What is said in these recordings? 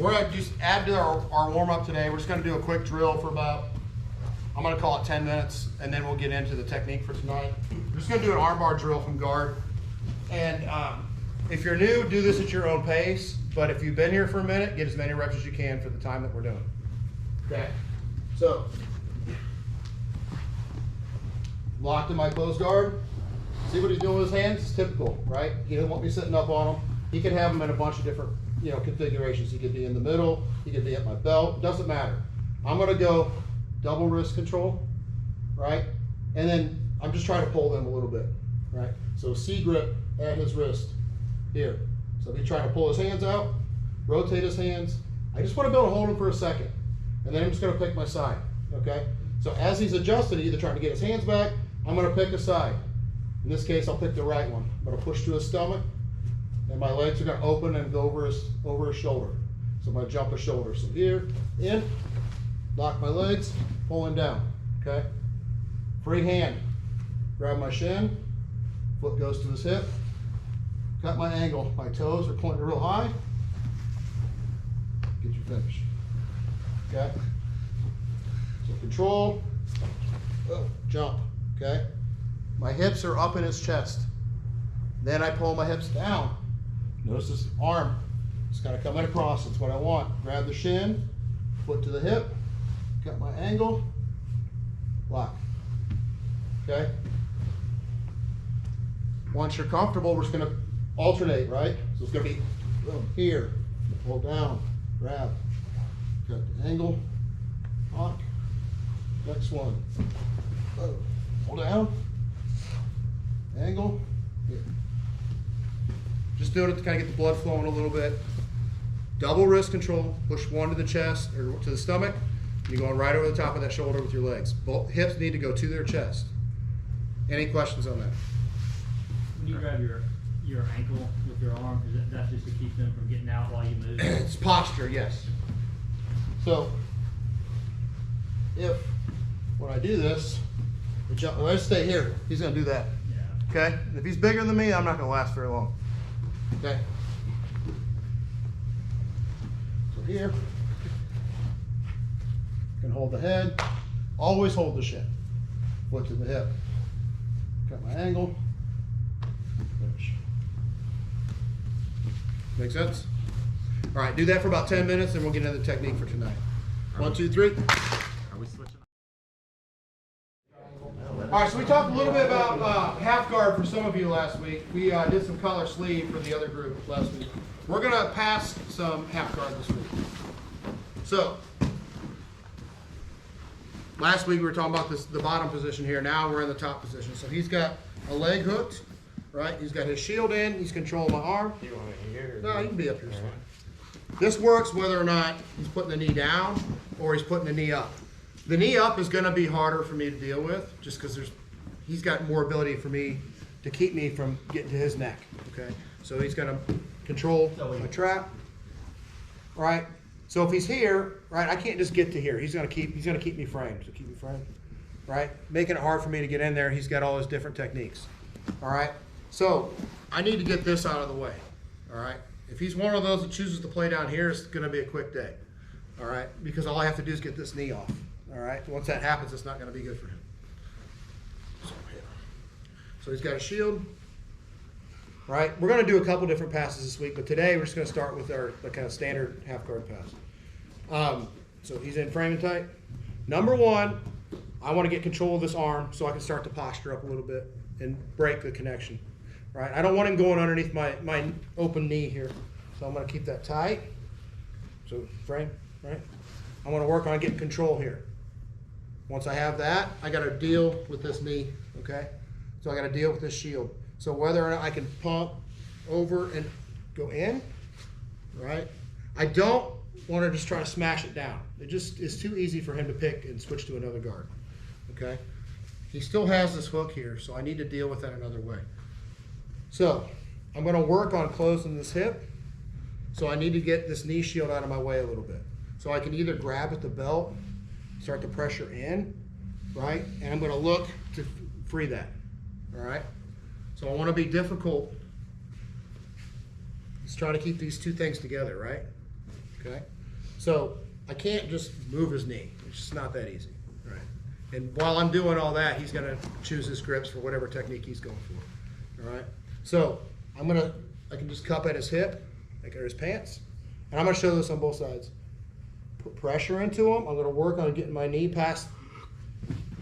we're gonna just add to our warm up today. We're just gonna do a quick drill for about, I'm gonna call it 10 minutes, and then we'll get into the technique for tonight. We're just gonna do an armbar drill from guard. And if you're new, do this at your own pace. But if you've been here for a minute, get as many reps as you can for the time that we're doing. Okay, so locked in my closed guard. See what he's doing with his hands? It's typical, right? He doesn't want me sitting up on him. He can have them in a bunch of different, configurations. He could be in the middle. He could be at my belt. Doesn't matter. I'm gonna go double wrist control, right? And then I'm just trying to pull them a little bit, right? So C grip at his wrist here. So if he's trying to pull his hands out, rotate his hands. I just want to be able to hold him for a second. And then I'm just gonna pick my side, okay? So as he's adjusted, either trying to get his hands back, I'm gonna pick a side. In this case, I'll pick the right one. I'm gonna push to his stomach, and my legs are gonna open and go over his shoulder. So I'm gonna jump his shoulder. So here, in, lock my legs, pulling down, okay? Free hand, grab my shin, foot goes to his hip, got my angle. My toes are pointing real high. Get your finish, okay? So control, jump, okay? My hips are up in his chest. Then I pull my hips down. Notice this arm. It's got to come in across. That's what I want. Grab the shin, foot to the hip, got my angle, lock. Okay? Once you're comfortable, we're just going to alternate, right? So it's going to be here, pull down, grab, got the angle, lock. Next one. Pull down. Angle, here. Just doing it to kind of get the blood flowing a little bit. Double wrist control, push one to the chest or to the stomach. You're going right over the top of that shoulder with your legs. Both hips need to go to their chest. Any questions on that? When you grab your ankle with your arm, is that just to keep them from getting out while you move? It's posture, yes. So, when I do this, when I stay here, he's going to do that. Okay? And if he's bigger than me, I'm not going to last very long. Okay? So here, you can hold the head. Always hold the shin. Foot to the hip. Got my angle. Finish. Make sense? All right, do that for about 10 minutes, and we'll get into the technique for tonight. 1, 2, 3. Are we switching? All right, so we talked a little bit about half guard for some of you last week. We did some color sleeve for the other group last week. We're going to pass some half guard this week. So, last week we were talking about the bottom position here. Now we're in the top position. So he's got a leg hooked, right? He's got his shield in. He's controlling my arm. You want it here? No, you can be up here. It's fine. This works whether or not he's putting the knee down or he's putting the knee up. The knee up is going to be harder for me to deal with just because he's got more ability for me to keep me from getting to his neck, okay? So he's going to control my trap, all right? So if he's here, right, I can't just get to here. He's going to keep me framed. So keep me framed, right? Making it hard for me to get in there. He's got all his different techniques, all right? So I need to get this out of the way, all right? If he's one of those that chooses to play down here, it's going to be a quick day, all right? Because all I have to do is get this knee off. All right, once that happens, it's not going to be good for him. So he's got a shield. All right, we're going to do a couple different passes this week, but today we're just going to start with the kind of standard half guard pass. So he's in frame and tight. Number one, I want to get control of this arm so I can start to posture up a little bit and break the connection. All right, I don't want him going underneath my open knee here, so I'm going to keep that tight. So frame, right? I want to work on getting control here. Once I have that, I got to deal with this knee, okay? So I got to deal with this shield. So whether or not I can pump over and go in, right? I don't want to just try to smash it down. It just is too easy for him to pick and switch to another guard, okay? He still has this hook here, so I need to deal with that another way. So I'm going to work on closing this hip. So I need to get this knee shield out of my way a little bit. So I can either grab at the belt, start to pressure in, right? And I'm going to look to free that, all right? So I want to be difficult. Let's try to keep these two things together, right? okay? So I can't just move his knee. It's just not that easy, right? And while I'm doing all that, he's gonna choose his grips for whatever technique he's going for, all right? So I can just cup at his hip, like or his pants, and I'm gonna show this on both sides. Put pressure into him. I'm gonna work on getting my knee past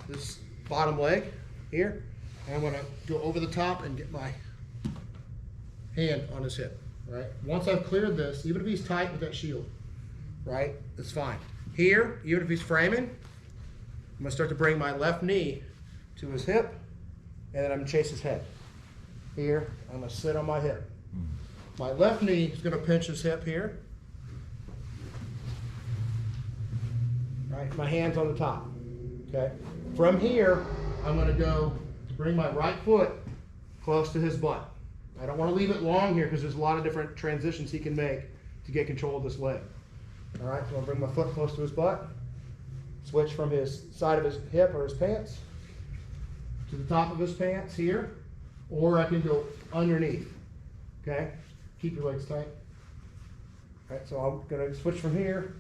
this bottom leg here, and I'm gonna go over the top and get my hand on his hip, right? Once I've cleared this, even if he's tight with that shield, right, it's fine. Here, even if he's framing, I'm gonna start to bring my left knee to his hip, and then I'm gonna chase his head. Here, I'm gonna sit on my hip. My left knee is gonna pinch his hip here. Right, my hand's on the top, okay? From here, I'm gonna go to bring my right foot close to his butt. I don't wanna leave it long here because there's a lot of different transitions he can make to get control of this leg. All right, so I'll bring my foot close to his butt, switch from his side of his hip or his pants to the top of his pants here, or I can go underneath, okay? Keep your legs tight. All right, so I'm gonna switch from here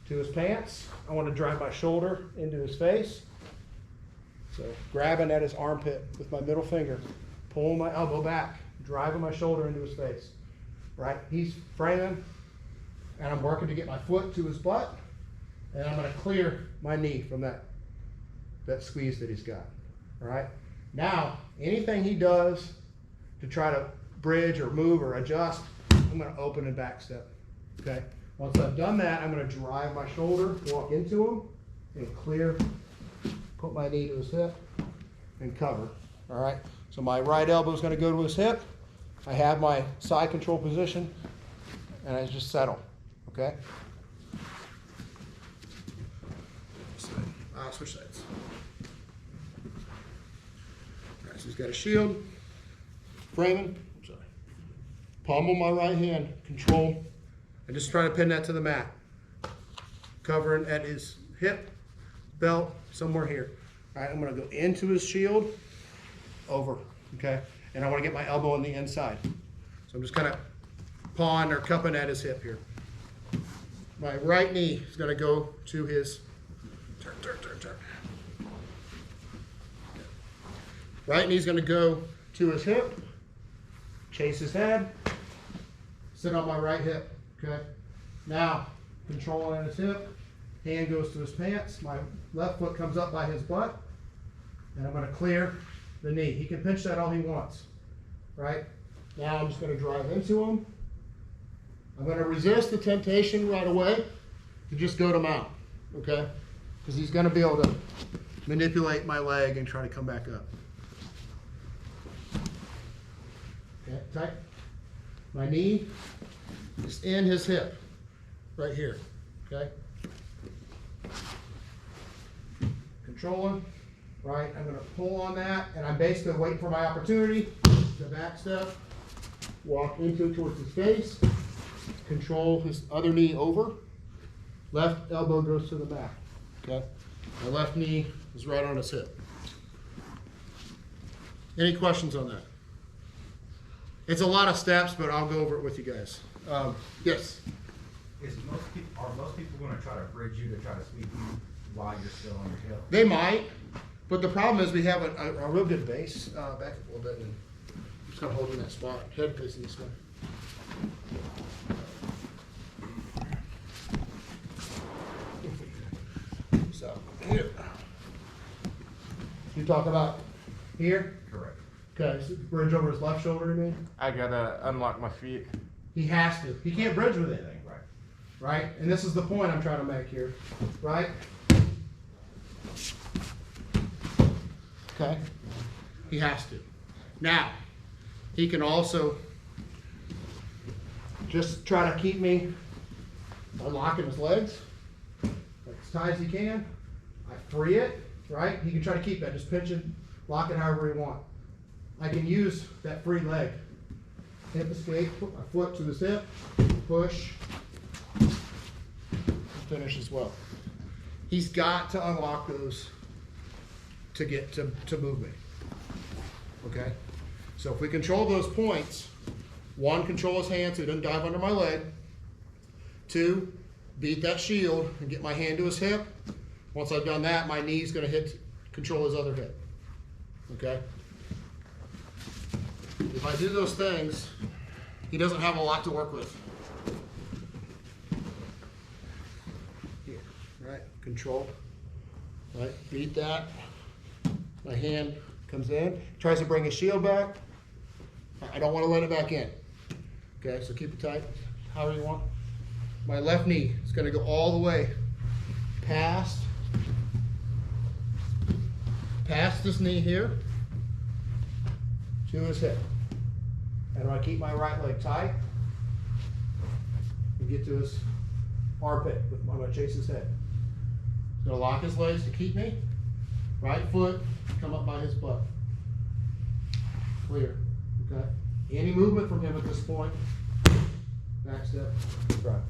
to his pants. I wanna drive my shoulder into his face. So grabbing at his armpit with my middle finger, pulling my elbow back, driving my shoulder into his face, right? He's framing, and I'm working to get my foot to his butt, and I'm gonna clear my knee from that squeeze that he's got, all right? Now, anything he does to try to bridge or move or adjust, I'm gonna open and back step, okay? Once I've done that, I'm gonna drive my shoulder, walk into him, and clear, put my knee to his hip, and cover, all right? So my right elbow is gonna go to his hip. I have my side control position, and I just settle, okay? I'll switch sides. All right, so he's got a shield, framing, pommel my right hand, control, and just try to pin that to the mat. Covering at his hip, belt, somewhere here. All right, I'm gonna go into his shield, over, okay? And I wanna get my elbow on the inside. So I'm just kinda pawing or cupping at his hip here. My right knee is gonna go to his, turn. Right knee's gonna go to his hip, chase his head, sit on my right hip, okay? Now, controlling at his hip, hand goes to his pants, my left foot comes up by his butt, and I'm gonna clear the knee. He can pinch that all he wants, right? Now I'm just gonna drive into him. I'm gonna resist the temptation right away to just go to mount, okay? Because he's gonna be able to manipulate my leg and try to come back up. Okay, tight. My knee is in his hip, right here, okay? Controlling, right? I'm gonna pull on that, and I'm basically waiting for my opportunity to back step, walk into it towards his face, control his other knee over, left elbow goes to the back, okay? My left knee is right on his hip. Any questions on that? It's a lot of steps, but I'll go over it with you guys. Yes? Are most people going to try to bridge you to try to sweep you while you're still on your hip? They might, but the problem is we have a real good base. Back up a little bit, and I'm just gonna hold in that spot, head facing this way. So, here. You talk about here? Correct. Okay, so bridge over his left shoulder, you mean? I gotta unlock my feet. He has to. He can't bridge with anything. Right. Right? And this is the point I'm trying to make here, right? Okay? He has to. Now, he can also just try to keep me unlocking his legs, like as tight as he can. I free it, right? He can try to keep that, just pinch it, lock it however he wants. I can use that free leg. Hip escape, put my foot to his hip, push, and finish as well. He's got to unlock those to get to move me. Okay? So if we control those points, one, control his hand so he doesn't dive under my leg. 2, beat that shield and get my hand to his hip. Once I've done that, my knee's gonna control his other hip. Okay? If I do those things, he doesn't have a lot to work with. Here, right? Control. Right? Beat that. My hand comes in, tries to bring his shield back. I don't want to let it back in. Okay, so keep it tight, however you want. My left knee is going to go all the way past this knee here to his hip. And I keep my right leg tight and get to his armpit. I'm going to chase his head. He's going to lock his legs to keep me. Right foot, come up by his butt. Clear. Okay. Any movement from him at this point, back step, drive.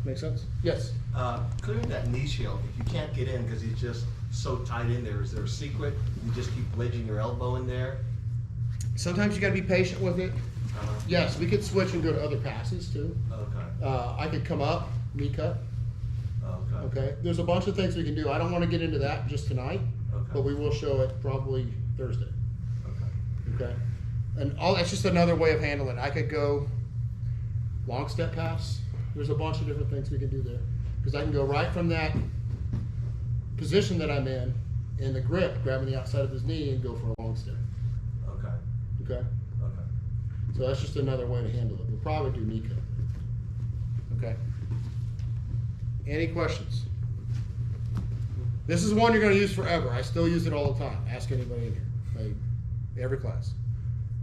Make sense? Yes. Clearing that knee shield, if you can't get in because he's just so tight in there, is there a secret? You just keep wedging your elbow in there? Sometimes you got to be patient with it. Uh-huh. Yes, we could switch and go to other passes too. Okay. I could come up, knee cut. Okay. Okay. There's a bunch of things we can do. I don't want to get into that just tonight, Okay. but we will show it probably Thursday. Okay. Okay. And all that's just another way of handling it. I could go long step pass. There's a bunch of different things we can do there. Because I can go right from that position that I'm in the grip, grabbing the outside of his knee and go for a long step. Okay. Okay? Okay. So that's just another way to handle it. We'll probably do knee cut. Okay? Any questions? This is one you're going to use forever. I still use it all the time. Ask anybody in here. Every class.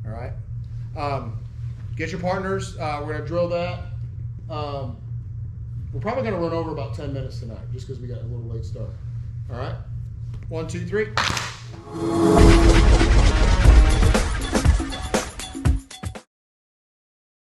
All right? Get your partners. We're going to drill that. We're probably going to run over about 10 minutes tonight just because we got a little late start. All right? 1, 2, 3.